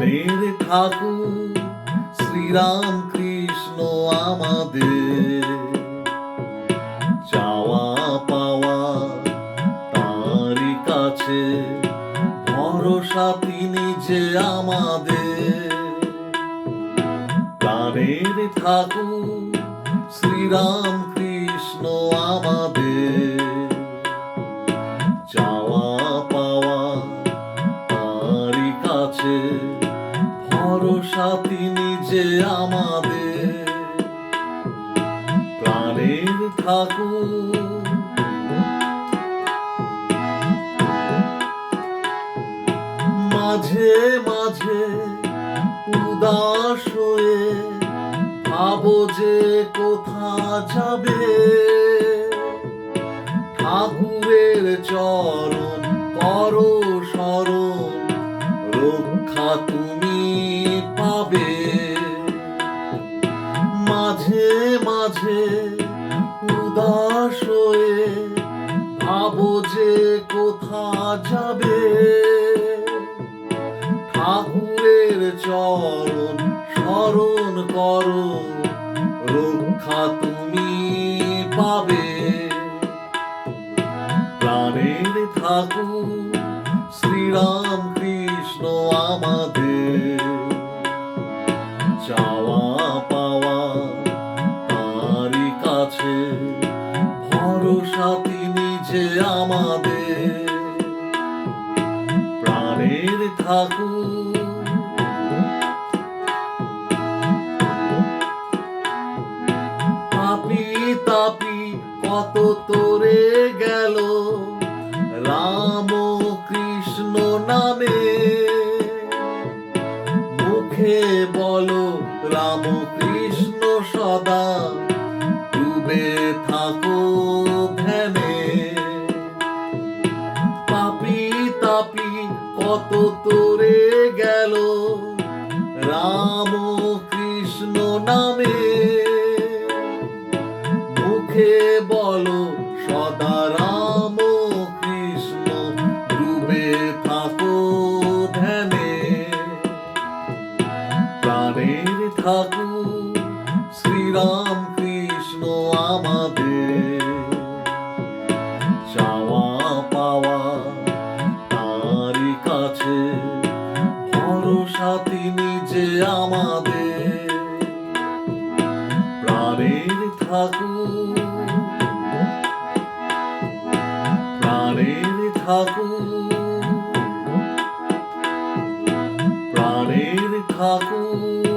প্রাণের ঠাকুর শ্রীরাম কৃষ্ণ আমাদের চাওয়া পাওয়া তারই কাছে, ভরসা তিনি যে আমাদের। প্রাণের ঠাকুর শ্রীরাম কৃষ্ণ আমাদের চাওয়া পাওয়া তারই কাছে, ভরসা তিনি যে আমাদের। প্রাণের ঠাকুর মাঝে মাঝে উদাস হয়ে ভাবো যে কোথা যাবে, ঠাকুরের চরণ করো স্মরণ, রক্ষা তুমি পাবে। মাঝে মাঝে উদাস হয়ে ভাবো যে কোথা যাবে, ঠাকুরের চরণ স্মরণ করো, রক্ষা তুমি পাবে। প্রাণের ঠাকুর শ্রীরাম কৃষ্ণ আমাদের চাওয়া পাওয়া তারই কাছে, ভরসা তিনি যে আমাদের। প্রাণের ঠাকুর পাপি তাপি কত তোরে গেল রাম কৃষ্ণ নামে, মুখে বলো রাম কৃষ্ণ সদা, ডুবে থাকো ধ্যানে। পাপি তাপি কত তোরে গেল রাম কৃষ্ণ নামে, মুখে বলো সদা রাম কৃষ্ণ, ডুবে থাকো ধ্যানে। প্রাণের ঠাকুর শ্রীরাম কৃষ্ণ আমাদের চাওয়া পাওয়া তারই কাছে, ভরসা তিনি যে আমাদের। প্রাণের ঠাকুর প্রাণের ঠাকুর প্রাণের ঠাকুর।